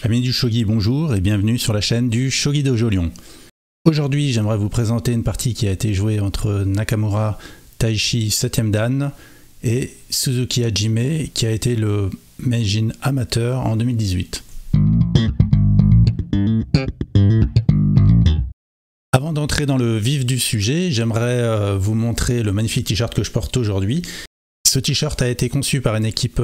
Amis du shogi, bonjour et bienvenue sur la chaîne du Shogi Dojo Lyon. Aujourd'hui, j'aimerais vous présenter une partie qui a été jouée entre Nakamura Taishi 7ème Dan et Suzuki Hajime qui a été le Meijin amateur en 2018. Avant d'entrer dans le vif du sujet, j'aimerais vous montrer le magnifique t-shirt que je porte aujourd'hui. Ce t-shirt a été conçu par une équipe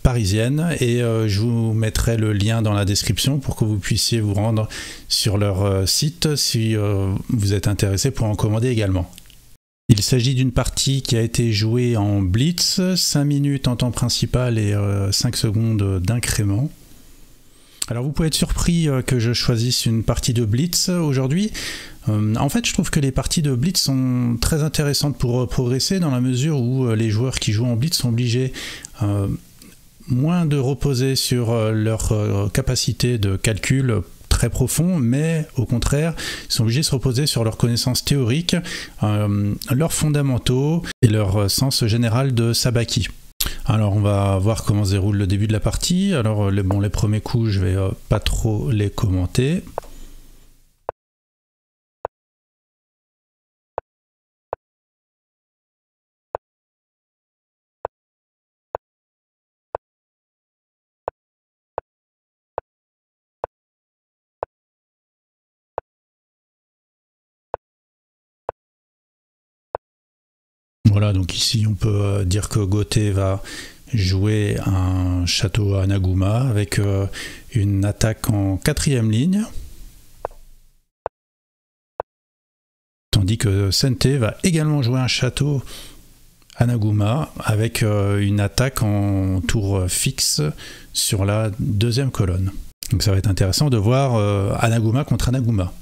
parisienne et je vous mettrai le lien dans la description pour que vous puissiez vous rendre sur leur site si vous êtes intéressé pour en commander également. Il s'agit d'une partie qui a été jouée en blitz, 5 minutes en temps principal et 5 secondes d'incrément. Alors vous pouvez être surpris que je choisisse une partie de blitz aujourd'hui. En fait, je trouve que les parties de blitz sont très intéressantes pour progresser dans la mesure où les joueurs qui jouent en blitz sont obligés moins de reposer sur leur capacité de calcul très profond, mais au contraire, ils sont obligés de se reposer sur leurs connaissances théoriques, leurs fondamentaux et leur sens général de sabaki. Alors on va voir comment se déroule le début de la partie. Alors les premiers coups, je vais pas trop les commenter. Voilà, donc ici on peut dire que Goté va jouer un château à Naguma avec une attaque en 4ème ligne. Tandis que Sente va également jouer un château à Naguma avec une attaque en tour fixe sur la 2ème colonne. Donc ça va être intéressant de voir Anaguma contre Anaguma.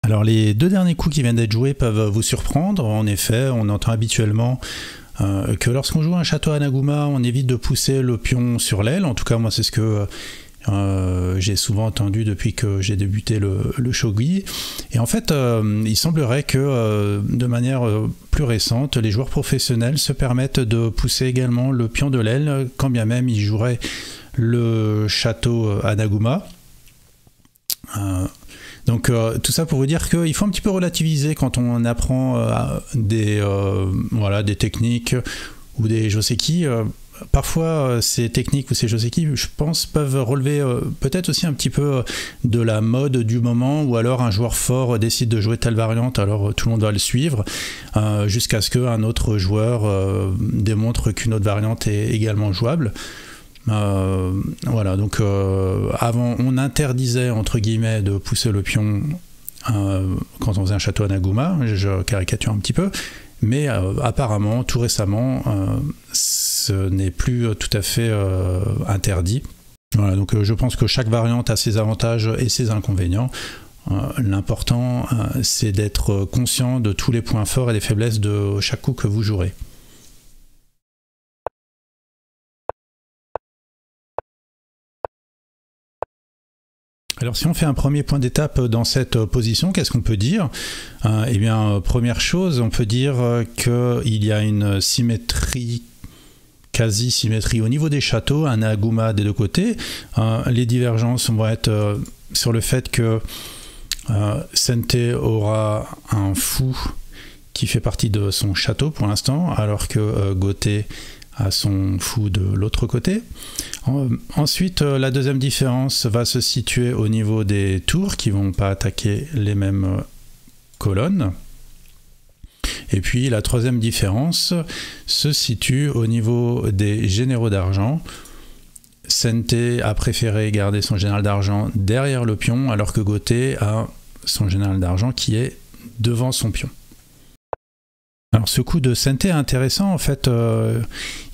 Alors les deux derniers coups qui viennent d'être joués peuvent vous surprendre. En effet, on entend habituellement que lorsqu'on joue un château à Naguma, on évite de pousser le pion sur l'aile. En tout cas, moi c'est ce que j'ai souvent entendu depuis que j'ai débuté le shogi. Et en fait, il semblerait que de manière plus récente, les joueurs professionnels se permettent de pousser également le pion de l'aile, quand bien même ils joueraient le château à Naguma. Donc tout ça pour vous dire qu'il faut un petit peu relativiser quand on apprend des techniques ou des joseki. Parfois ces techniques ou ces joseki, je pense, peuvent relever peut-être aussi un petit peu de la mode du moment, ou alors un joueur fort décide de jouer telle variante, alors tout le monde va le suivre, jusqu'à ce qu'un autre joueur démontre qu'une autre variante est également jouable. Voilà, donc avant on interdisait entre guillemets de pousser le pion quand on faisait un château à Naguma, je caricature un petit peu, mais apparemment tout récemment ce n'est plus tout à fait interdit. Voilà, donc je pense que chaque variante a ses avantages et ses inconvénients. L'important c'est d'être conscient de tous les points forts et des faiblesses de chaque coup que vous jouerez. Alors si on fait un premier point d'étape dans cette position, qu'est-ce qu'on peut dire? Eh bien, première chose, on peut dire qu'il y a une symétrie, quasi-symétrie au niveau des châteaux, un Naguma des deux côtés. Les divergences vont être sur le fait que Sente aura un fou qui fait partie de son château pour l'instant, alors que Goté à son fou de l'autre côté. Ensuite, la deuxième différence va se situer au niveau des tours qui ne vont pas attaquer les mêmes colonnes. Et puis la troisième différence se situe au niveau des généraux d'argent. Sente a préféré garder son général d'argent derrière le pion, alors que Goté a son général d'argent qui est devant son pion. Alors ce coup de Sente est intéressant, en fait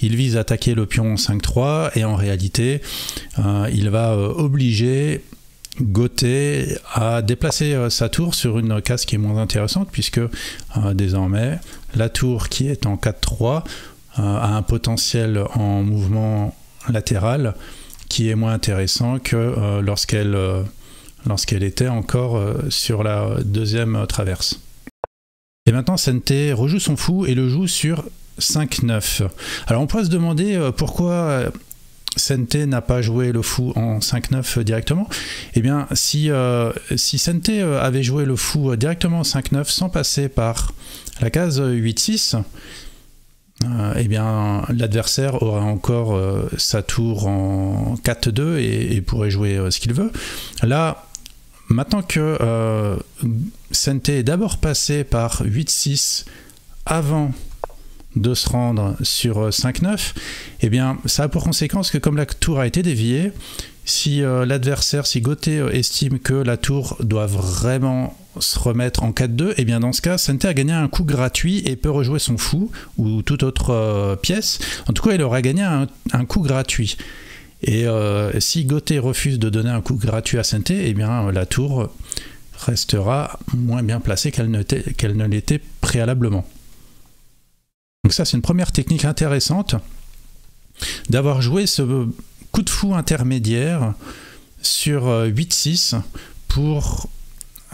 il vise à attaquer le pion 5-3 et en réalité il va obliger Goté à déplacer sa tour sur une case qui est moins intéressante, puisque désormais la tour qui est en 4-3 a un potentiel en mouvement latéral qui est moins intéressant que lorsqu'elle était encore sur la deuxième traverse. Et maintenant, Sente rejoue son fou et le joue sur 5-9. Alors on pourrait se demander pourquoi Sente n'a pas joué le fou en 5-9 directement. Eh bien, si Sente avait joué le fou directement en 5-9 sans passer par la case 8-6, eh bien l'adversaire aura encore sa tour en 4-2 et pourrait jouer ce qu'il veut. Là, maintenant que Sente est d'abord passé par 8-6 avant de se rendre sur 5-9, eh bien ça a pour conséquence que comme la tour a été déviée, si l'adversaire, si Gauthier estime que la tour doit vraiment se remettre en 4-2, et bien dans ce cas, Sente a gagné un coup gratuit et peut rejouer son fou ou toute autre pièce. En tout cas, il aura gagné un coup gratuit. Et si Gauthier refuse de donner un coup gratuit à Sente, et bien la tour restera moins bien placée qu'elle ne l'était préalablement. Donc ça, c'est une première technique intéressante d'avoir joué ce coup de fou intermédiaire sur 8-6 pour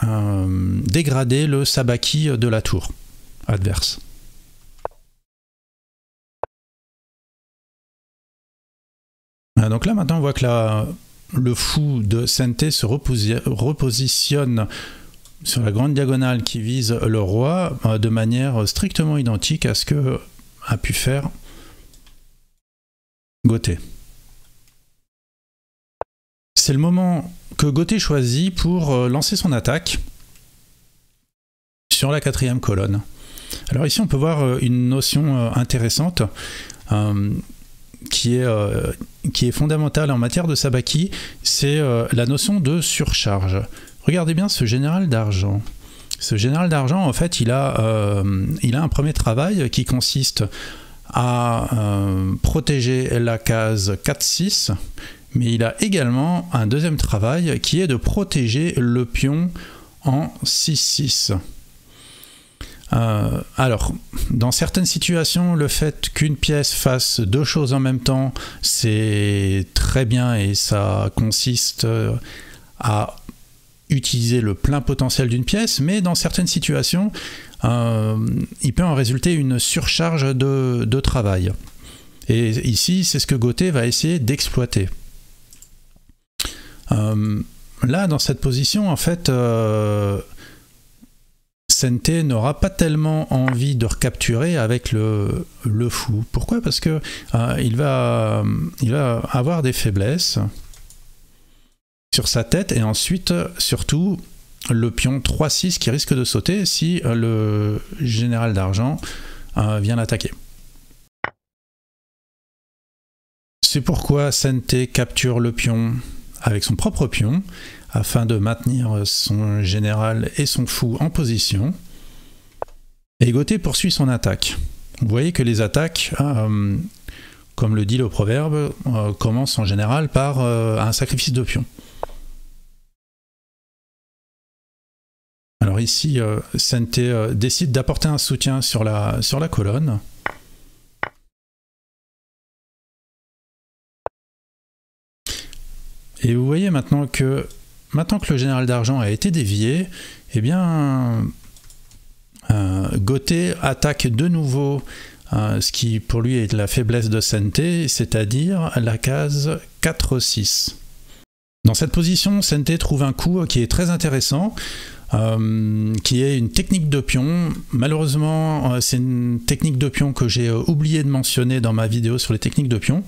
dégrader le sabaki de la tour adverse. Donc là, maintenant, on voit que le fou de Sente se repositionne sur la grande diagonale qui vise le roi de manière strictement identique à ce que a pu faire Gauthier. C'est le moment que Gauthier choisit pour lancer son attaque sur la 4e colonne. Alors ici on peut voir une notion intéressante qui est fondamentale en matière de sabaki, c'est la notion de surcharge. Regardez bien ce général d'argent. Ce général d'argent, en fait, il a un premier travail qui consiste à protéger la case 4-6, mais il a également un deuxième travail qui est de protéger le pion en 6-6. Alors, dans certaines situations, le fait qu'une pièce fasse deux choses en même temps, c'est très bien et ça consiste à utiliser le plein potentiel d'une pièce, mais dans certaines situations, il peut en résulter une surcharge de travail. Et ici, c'est ce que Gauthier va essayer d'exploiter. Là, dans cette position, en fait, Sente n'aura pas tellement envie de recapturer avec le fou. Pourquoi? Parce que il va avoir des faiblesses sur sa tête et ensuite, surtout, le pion 3-6 qui risque de sauter si le général d'argent vient l'attaquer. C'est pourquoi Sente capture le pion avec son propre pion afin de maintenir son général et son fou en position. Et Gauthier poursuit son attaque. Vous voyez que les attaques, comme le dit le proverbe, commencent en général par un sacrifice de pion. Alors ici, Sente décide d'apporter un soutien sur la colonne. Et vous voyez maintenant que le général d'argent a été dévié, eh bien, Gauthier attaque de nouveau ce qui pour lui est la faiblesse de Sente, c'est-à-dire la case 4-6. Dans cette position, Sente trouve un coup qui est très intéressant, qui est une technique de pion. Malheureusement, c'est une technique de pion que j'ai oublié de mentionner dans ma vidéo sur les techniques de pion.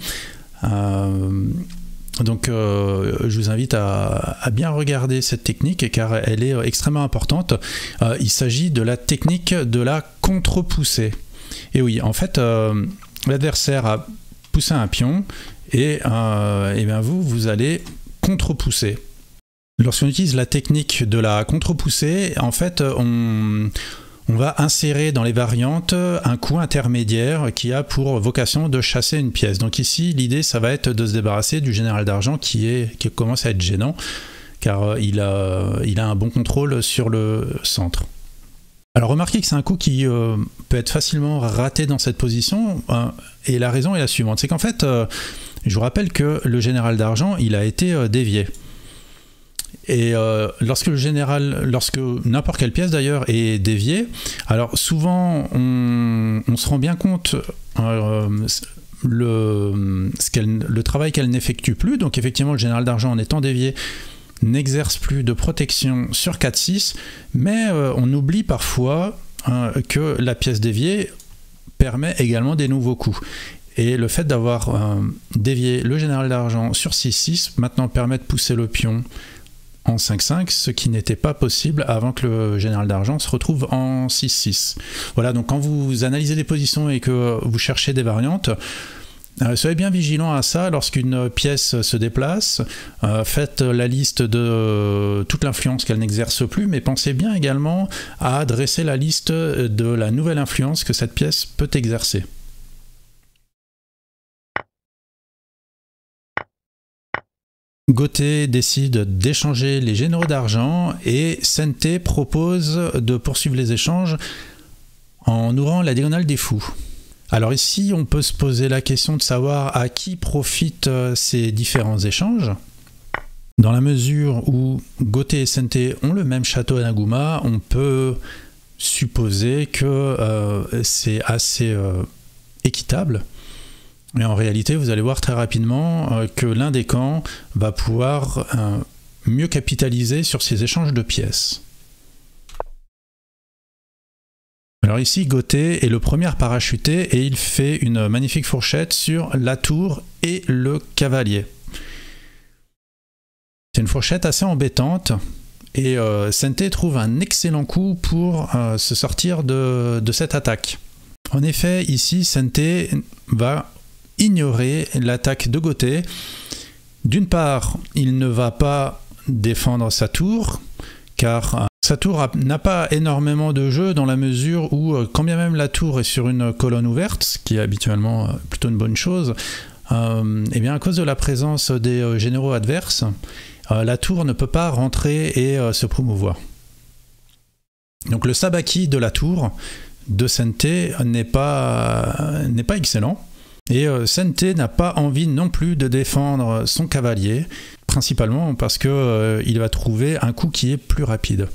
Donc je vous invite à bien regarder cette technique car elle est extrêmement importante. Il s'agit de la technique de la contre-poussée. Et oui, en fait, l'adversaire a poussé un pion et bien vous allez contre-pousser. Lorsqu'on utilise la technique de la contre-poussée, en fait, on va insérer dans les variantes un coup intermédiaire qui a pour vocation de chasser une pièce. Donc ici, l'idée, ça va être de se débarrasser du général d'argent qui commence à être gênant, car il a un bon contrôle sur le centre. Alors remarquez que c'est un coup qui peut être facilement raté dans cette position, et la raison est la suivante. C'est qu'en fait, je vous rappelle que le général d'argent, il a été dévié. Et lorsque n'importe quelle pièce d'ailleurs est déviée, alors souvent on se rend bien compte le travail qu'elle n'effectue plus. Donc effectivement, le général d'argent, en étant dévié, n'exerce plus de protection sur 4-6, mais on oublie parfois que la pièce déviée permet également des nouveaux coups. Et le fait d'avoir dévié le général d'argent sur 6-6 maintenant permet de pousser le pion en 5-5, ce qui n'était pas possible avant que le général d'argent se retrouve en 6-6. Voilà, donc quand vous analysez des positions et que vous cherchez des variantes, soyez bien vigilant à ça. Lorsqu'une pièce se déplace, faites la liste de toute l'influence qu'elle n'exerce plus, mais pensez bien également à dresser la liste de la nouvelle influence que cette pièce peut exercer. Goté décide d'échanger les généraux d'argent et Sente propose de poursuivre les échanges en ouvrant la diagonale des fous. Alors ici, on peut se poser la question de savoir à qui profitent ces différents échanges. Dans la mesure où Goté et Sente ont le même château à Nagouma, on peut supposer que c'est assez équitable. Mais en réalité, vous allez voir très rapidement que l'un des camps va pouvoir mieux capitaliser sur ces échanges de pièces. Alors ici, Goté est le premier à parachuter et il fait une magnifique fourchette sur la tour et le cavalier. C'est une fourchette assez embêtante et Sente trouve un excellent coup pour se sortir de cette attaque. En effet, ici, Sente va ignorer l'attaque de Goté. D'une part, il ne va pas défendre sa tour, car sa tour n'a pas énormément de jeu dans la mesure où, quand bien même la tour est sur une colonne ouverte, ce qui est habituellement plutôt une bonne chose, et bien à cause de la présence des généraux adverses, la tour ne peut pas rentrer et se promouvoir. Donc le sabaki de la tour de Sente n'est pas excellent. Et Sente n'a pas envie non plus de défendre son cavalier, principalement parce qu'il va trouver un coup qui est plus rapide.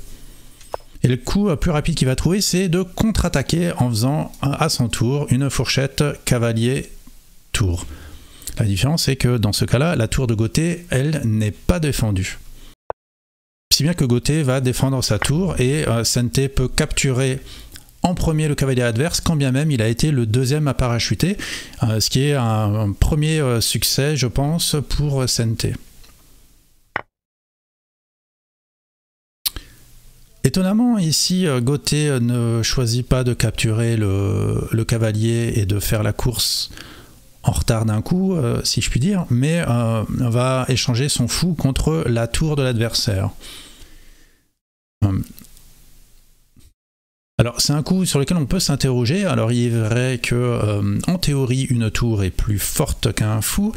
Et le coup plus rapide qu'il va trouver, c'est de contre-attaquer en faisant à son tour une fourchette cavalier-tour. La différence, c'est que dans ce cas-là, la tour de Goté, elle, n'est pas défendue. Si bien que Goté va défendre sa tour et Sente peut capturer en premier le cavalier adverse, quand bien même il a été le deuxième à parachuter, ce qui est un premier succès, je pense, pour Sente. Étonnamment, ici, Goté ne choisit pas de capturer le cavalier et de faire la course en retard d'un coup, si je puis dire, mais va échanger son fou contre la tour de l'adversaire. Alors c'est un coup sur lequel on peut s'interroger. Alors il est vrai que en théorie une tour est plus forte qu'un fou,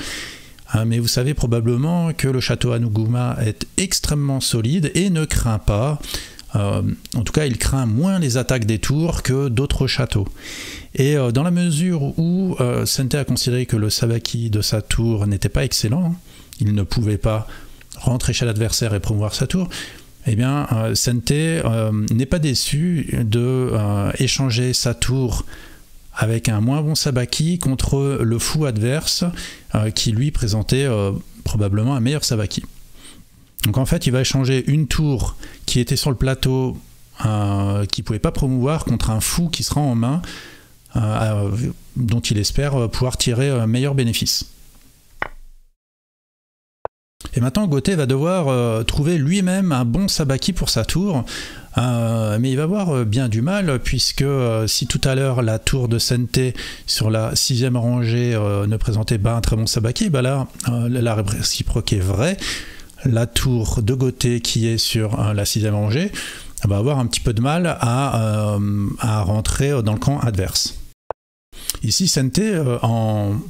mais vous savez probablement que le château Nagouma est extrêmement solide et ne craint pas, en tout cas il craint moins les attaques des tours que d'autres châteaux. Et dans la mesure où Sente a considéré que le sabaki de sa tour n'était pas excellent, il ne pouvait pas rentrer chez l'adversaire et promouvoir sa tour, eh bien, Sente n'est pas déçu de échanger sa tour avec un moins bon sabaki contre le fou adverse qui lui présentait probablement un meilleur sabaki. Donc en fait, il va échanger une tour qui était sur le plateau qui ne pouvait pas promouvoir contre un fou qui sera en main dont il espère pouvoir tirer un meilleur bénéfice. Et maintenant, Goté va devoir trouver lui-même un bon sabaki pour sa tour, mais il va avoir bien du mal, puisque si tout à l'heure la tour de Sente sur la 6e rangée ne présentait pas un très bon sabaki, bah là, la réciproque est vraie. La tour de Goté qui est sur la 6e rangée va avoir un petit peu de mal à rentrer dans le camp adverse. Ici, Sente, en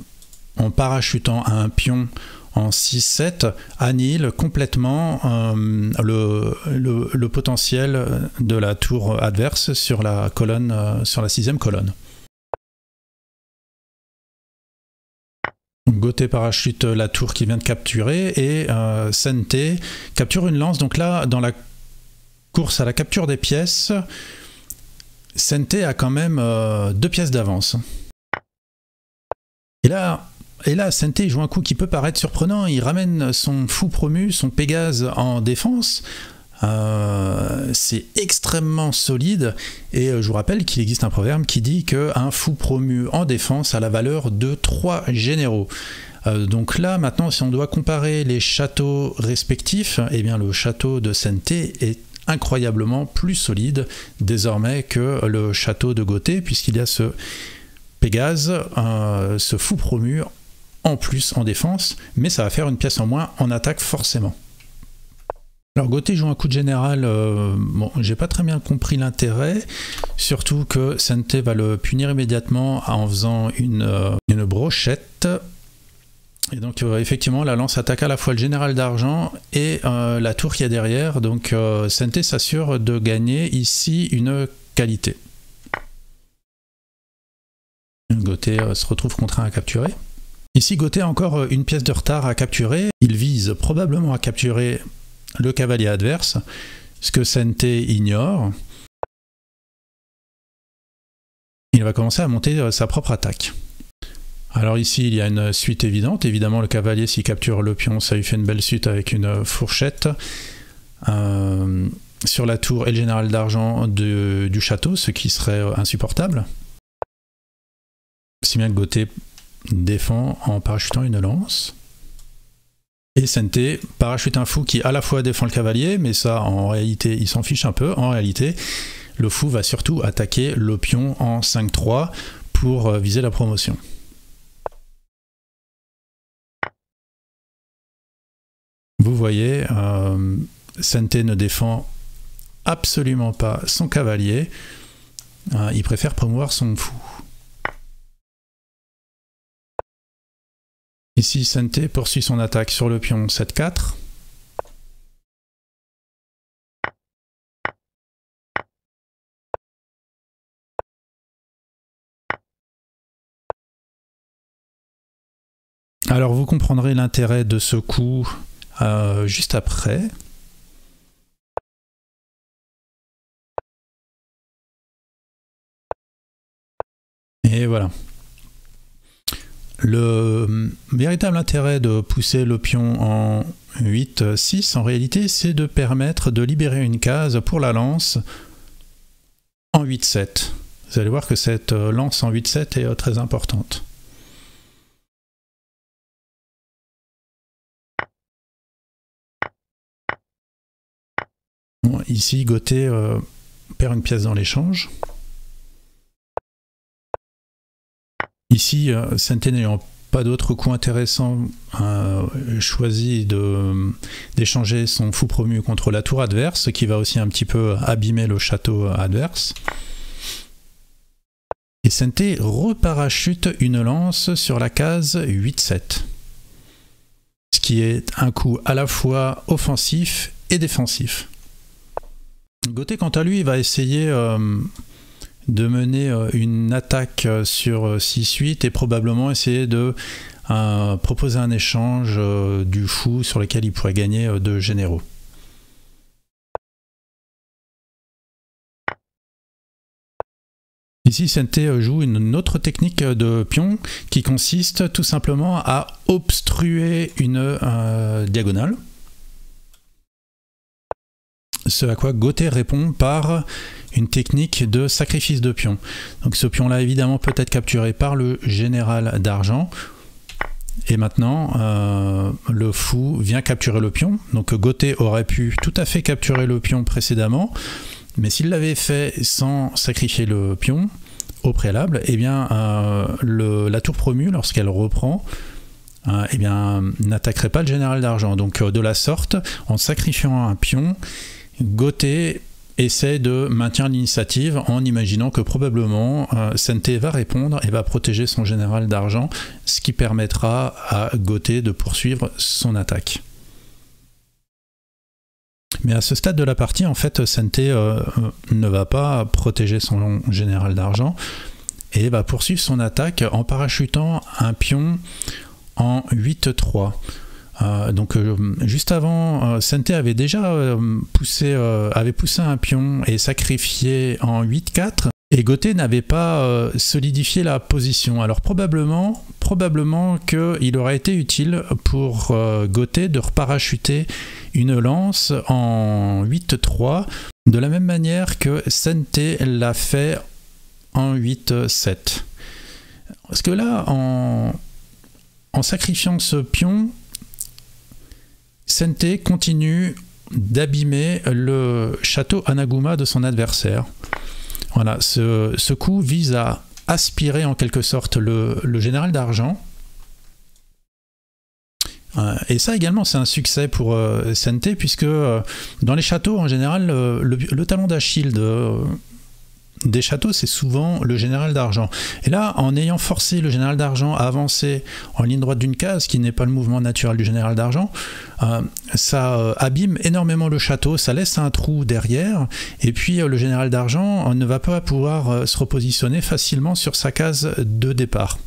parachutant un pion en 6-7, annihile complètement le potentiel de la tour adverse sur la colonne, sur la 6e colonne. Gothé parachute la tour qu'il vient de capturer et Sente capture une lance. Donc là, dans la course à la capture des pièces, Sente a quand même 2 pièces d'avance. Et là, Sente joue un coup qui peut paraître surprenant. Il ramène son fou promu, son Pégase en défense. C'est extrêmement solide. Et je vous rappelle qu'il existe un proverbe qui dit qu'un fou promu en défense a la valeur de 3 généraux. Donc là, maintenant, si on doit comparer les châteaux respectifs, eh bien, le château de Sente est incroyablement plus solide désormais que le château de Gothé, puisqu'il y a ce Pégase, ce fou promu en plus en défense, mais ça va faire une pièce en moins en attaque forcément. Alors Gothé joue un coup de général, bon, j'ai pas très bien compris l'intérêt, surtout que Sente va le punir immédiatement en faisant une brochette. Et donc effectivement la lance attaque à la fois le général d'argent et la tour qui est derrière, donc Sente s'assure de gagner ici une qualité. Gothé se retrouve contraint à capturer. Ici Gothé a encore une pièce de retard à capturer, il vise probablement à capturer le cavalier adverse, ce que Sente ignore. Il va commencer à monter sa propre attaque. Alors ici il y a une suite évidente, évidemment le cavalier s'il capture le pion ça lui fait une belle suite avec une fourchette sur la tour et le général d'argent du château, ce qui serait insupportable. Si bien que Gothé défend en parachutant une lance. Et Sente parachute un fou qui à la fois défend le cavalier, mais ça en réalité il s'en fiche un peu. En réalité le fou va surtout attaquer le pion en 5-3 pour viser la promotion. Vous voyez, Sente ne défend absolument pas son cavalier, il préfère promouvoir son fou. Ici, Sente poursuit son attaque sur le pion 7-4. Alors vous comprendrez l'intérêt de ce coup juste après. Et voilà. Le véritable intérêt de pousser le pion en 8-6, en réalité, c'est de permettre de libérer une case pour la lance en 8-7. Vous allez voir que cette lance en 8-7 est très importante. Bon, ici, Gothé perd une pièce dans l'échange. Ici, Sente n'ayant pas d'autre coup intéressant, choisit d'échanger son fou promu contre la tour adverse, ce qui va aussi un petit peu abîmer le château adverse. Et Sente reparachute une lance sur la case 8-7. Ce qui est un coup à la fois offensif et défensif. Gothé, quant à lui, va essayer de mener une attaque sur 6-8 et probablement essayer de proposer un échange du fou sur lequel il pourrait gagner 2 généraux. Ici, Sente joue une autre technique de pion qui consiste tout simplement à obstruer une diagonale. Ce à quoi Gothé répond par une technique de sacrifice de pion. Donc ce pion-là, évidemment, peut être capturé par le général d'argent. Et maintenant, le fou vient capturer le pion. Donc Gothé aurait pu tout à fait capturer le pion précédemment, mais s'il l'avait fait sans sacrifier le pion au préalable, eh bien, la tour promue, lorsqu'elle reprend, eh bien, n'attaquerait pas le général d'argent. Donc de la sorte, en sacrifiant un pion, Gothé essaie de maintenir l'initiative en imaginant que probablement Sente va répondre et va protéger son général d'argent, ce qui permettra à Gothé de poursuivre son attaque. Mais à ce stade de la partie, en fait, Sente ne va pas protéger son général d'argent et va poursuivre son attaque en parachutant un pion en 8-3. Donc juste avant, Sente avait déjà poussé un pion et sacrifié en 8-4, et Gauthier n'avait pas solidifié la position. Alors probablement qu'il aurait été utile pour Gauthier de reparachuter une lance en 8-3, de la même manière que Sente l'a fait en 8-7. Parce que là, en sacrifiant ce pion, Sente continue d'abîmer le château Anaguma de son adversaire. Voilà, ce coup vise à aspirer en quelque sorte le général d'argent. Et ça également, c'est un succès pour Sente, puisque dans les châteaux, en général, le talon d'Achille des châteaux, c'est souvent le général d'argent. Et là, en ayant forcé le général d'argent à avancer en ligne droite d'une case, qui n'est pas le mouvement naturel du général d'argent, ça abîme énormément le château, ça laisse un trou derrière, et puis le général d'argent ne va pas pouvoir se repositionner facilement sur sa case de départ.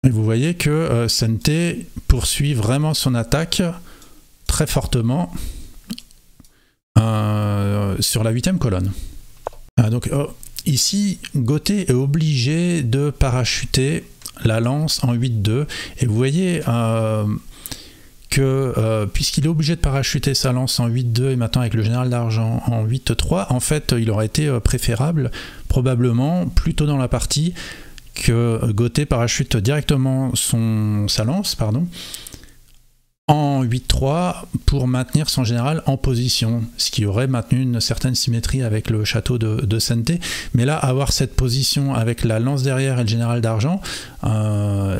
Et vous voyez que Sente poursuit vraiment son attaque très fortement sur la 8e colonne. Donc ici, Gauthier est obligé de parachuter la lance en 8-2, et vous voyez que puisqu'il est obligé de parachuter sa lance en 8-2 et maintenant avec le général d'argent en 8-3, en fait il aurait été préférable, probablement plus tôt dans la partie, que Gauthier parachute directement sa lance, en 8-3 pour maintenir son général en position, ce qui aurait maintenu une certaine symétrie avec le château de Sente. Mais là, avoir cette position avec la lance derrière et le général d'argent,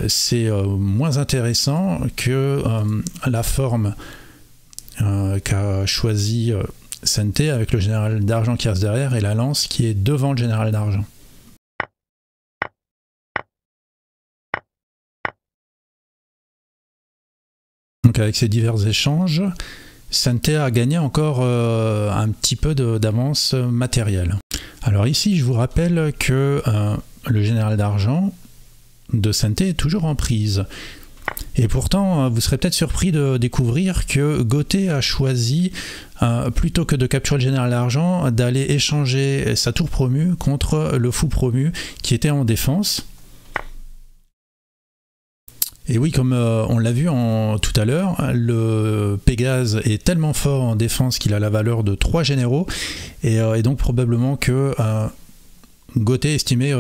c'est moins intéressant que la forme qu'a choisi Sente avec le général d'argent qui reste derrière et la lance qui est devant le général d'argent. Donc avec ces divers échanges, Sente a gagné encore un petit peu d'avance matérielle. Alors ici, je vous rappelle que le général d'argent de Sente est toujours en prise. Et pourtant, vous serez peut-être surpris de découvrir que Gauthier a choisi, plutôt que de capturer le général d'argent, d'aller échanger sa tour promue contre le fou promu qui était en défense. Et oui, comme on l'a vu tout à l'heure, le Pégase est tellement fort en défense qu'il a la valeur de 3 généraux, et donc probablement que Gauthier estimait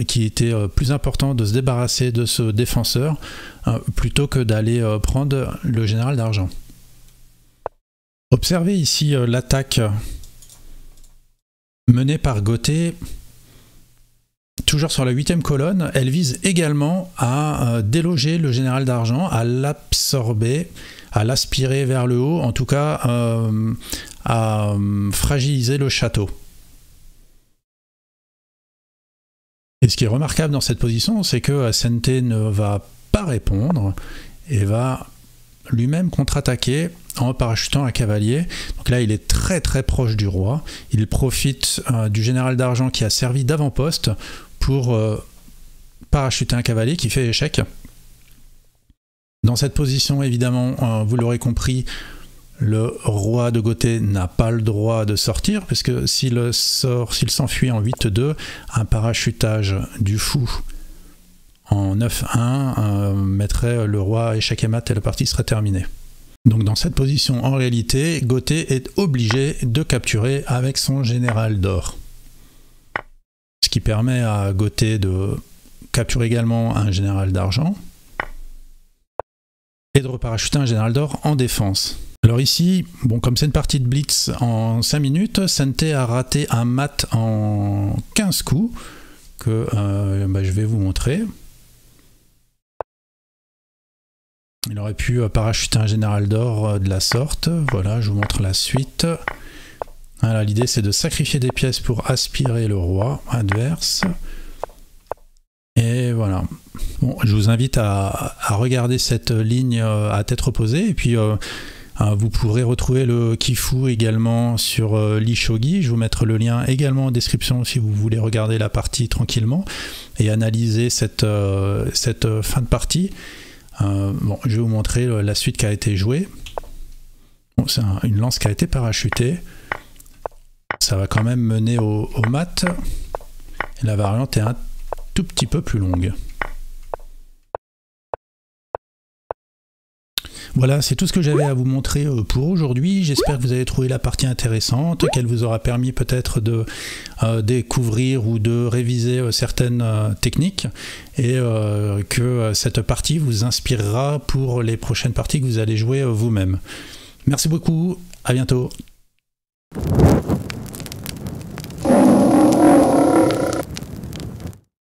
qu'il était plus important de se débarrasser de ce défenseur plutôt que d'aller prendre le général d'argent. Observez ici l'attaque menée par Gauthier. Toujours sur la 8e colonne, elle vise également à déloger le général d'argent, à l'absorber, à l'aspirer vers le haut, en tout cas à fragiliser le château. Et ce qui est remarquable dans cette position, c'est que Sente ne va pas répondre et va lui-même contre-attaquer en parachutant un cavalier. Donc là, il est très très proche du roi. Il profite du général d'argent qui a servi d'avant-poste pour parachuter un cavalier qui fait échec. Dans cette position, évidemment, vous l'aurez compris, le roi de Gauthier n'a pas le droit de sortir, parce que s'il s'enfuit en 8-2, un parachutage du fou en 9-1 mettrait le roi échec et mat et la partie serait terminée. Donc dans cette position, en réalité, Gauthier est obligé de capturer avec son général d'or. Ce qui permet à Gauthier de capturer également un général d'argent et de reparachuter un général d'or en défense. Alors ici, bon, comme c'est une partie de blitz en 5 minutes, Sente a raté un mat en 15 coups que je vais vous montrer. Il aurait pu parachuter un général d'or de la sorte. Voilà, je vous montre la suite. Voilà, l'idée c'est de sacrifier des pièces pour aspirer le roi adverse. Et voilà. Bon, je vous invite à regarder cette ligne à tête reposée et puis Vous pourrez retrouver le Kifu également sur l'eShogi. Je vais vous mettre le lien également en description si vous voulez regarder la partie tranquillement et analyser cette fin de partie. Bon, je vais vous montrer la suite qui a été jouée. Bon, c'est une lance qui a été parachutée. Ça va quand même mener au mat. Et la variante est un tout petit peu plus longue. Voilà, c'est tout ce que j'avais à vous montrer pour aujourd'hui. J'espère que vous avez trouvé la partie intéressante, qu'elle vous aura permis peut-être de découvrir ou de réviser certaines techniques et que cette partie vous inspirera pour les prochaines parties que vous allez jouer vous-même. Merci beaucoup, à bientôt.